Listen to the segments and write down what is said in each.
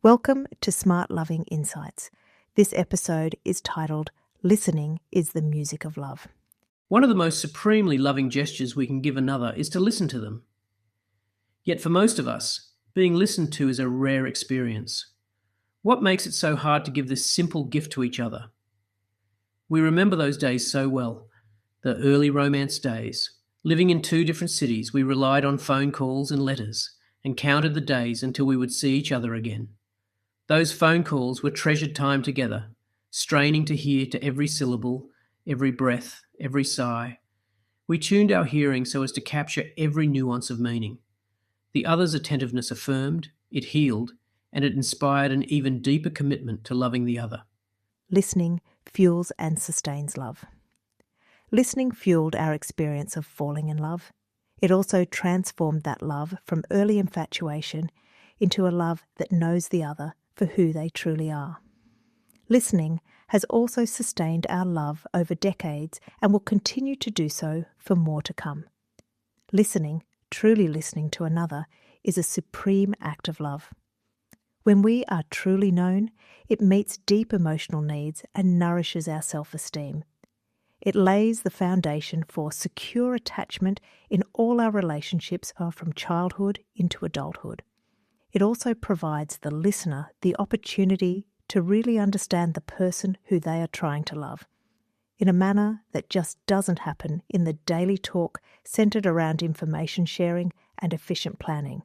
Welcome to SmartLoving Insights. This episode is titled Listening is the Music of Love. One of the most supremely loving gestures we can give another is to listen to them. Yet for most of us, being listened to is a rare experience. What makes it so hard to give this simple gift to each other? We remember those days so well, the early romance days. Living in two different cities, we relied on phone calls and letters and counted the days until we would see each other again. Those phone calls were treasured time together, straining to hear to every syllable, every breath, every sigh. We tuned our hearing so as to capture every nuance of meaning. The other's attentiveness affirmed, it healed, and it inspired an even deeper commitment to loving the other. Listening fuels and sustains love. Listening fueled our experience of falling in love. It also transformed that love from early infatuation into a love that knows the other for who they truly are. Listening has also sustained our love over decades and will continue to do so for more to come. Listening, truly listening to another, is a supreme act of love. When we are truly known, it meets deep emotional needs and nourishes our self-esteem. It lays the foundation for secure attachment in all our relationships from childhood into adulthood. It also provides the listener the opportunity to really understand the person who they are trying to love, in a manner that just doesn't happen in the daily talk centred around information sharing and efficient planning.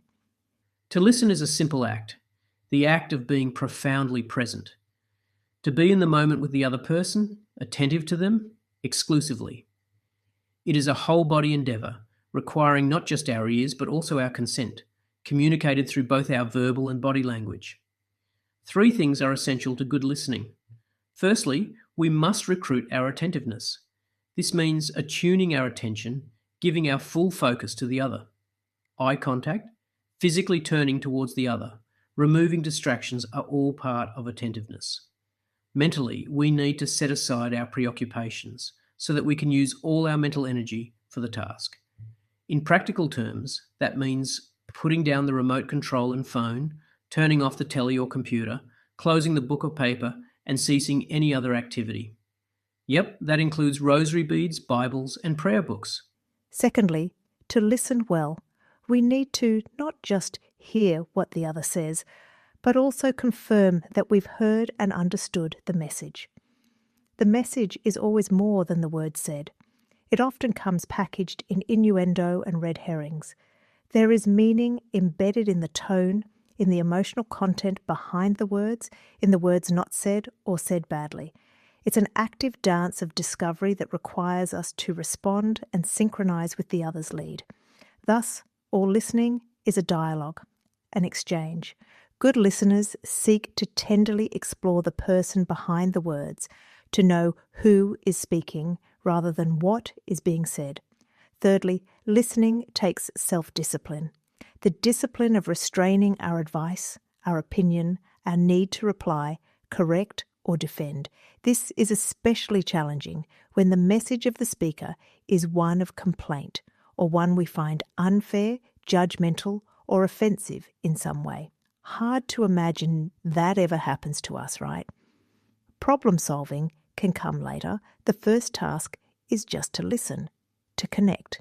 To listen is a simple act, the act of being profoundly present. To be in the moment with the other person, attentive to them, exclusively. It is a whole-body endeavour, requiring not just our ears but also our consent, communicated through both our verbal and body language. Three things are essential to good listening. Firstly, we must recruit our attentiveness. This means attuning our attention, giving our full focus to the other. Eye contact, physically turning towards the other, removing distractions are all part of attentiveness. Mentally, we need to set aside our preoccupations so that we can use all our mental energy for the task. In practical terms, that means putting down the remote control and phone, turning off the telly or computer, closing the book or paper, and ceasing any other activity. Yep, that includes rosary beads, Bibles, and prayer books. Secondly, to listen well, we need to not just hear what the other says, but also confirm that we've heard and understood the message. The message is always more than the word said. It often comes packaged in innuendo and red herrings. There is meaning embedded in the tone, in the emotional content behind the words, in the words not said or said badly. It's an active dance of discovery that requires us to respond and synchronize with the other's lead. Thus, all listening is a dialogue, an exchange. Good listeners seek to tenderly explore the person behind the words, to know who is speaking rather than what is being said. Thirdly, listening takes self-discipline. The discipline of restraining our advice, our opinion, our need to reply, correct or defend. This is especially challenging when the message of the speaker is one of complaint or one we find unfair, judgmental, or offensive in some way. Hard to imagine that ever happens to us, right? Problem solving can come later. The first task is just to listen, to connect.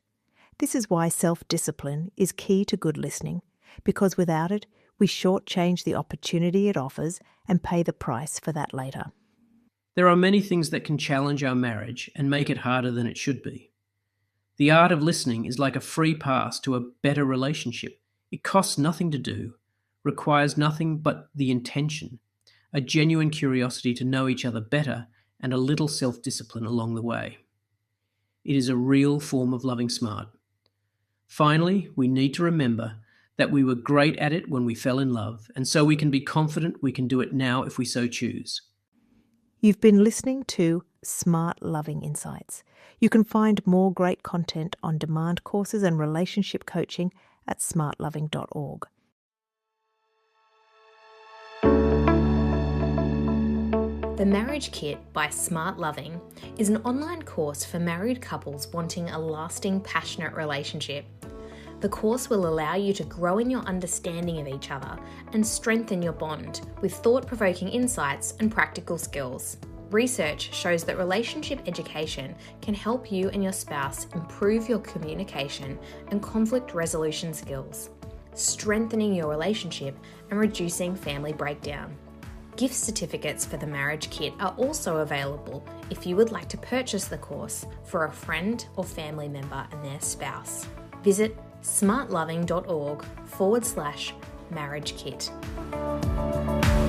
This is why self-discipline is key to good listening, because without it, we shortchange the opportunity it offers and pay the price for that later. There are many things that can challenge our marriage and make it harder than it should be. The art of listening is like a free pass to a better relationship. It costs nothing to do, requires nothing but the intention, a genuine curiosity to know each other better, and a little self-discipline along the way. It is a real form of loving smart. Finally, we need to remember that we were great at it when we fell in love, and so we can be confident we can do it now if we so choose. You've been listening to SmartLoving Insights. You can find more great content on demand courses and relationship coaching at smartloving.org. The Marriage Kit by SmartLoving is an online course for married couples wanting a lasting, passionate relationship. The course will allow you to grow in your understanding of each other and strengthen your bond with thought-provoking insights and practical skills. Research shows that relationship education can help you and your spouse improve your communication and conflict resolution skills, strengthening your relationship and reducing family breakdown. Gift certificates for the Marriage Kit are also available if you would like to purchase the course for a friend or family member and their spouse. Visit smartloving.org/marriage kit.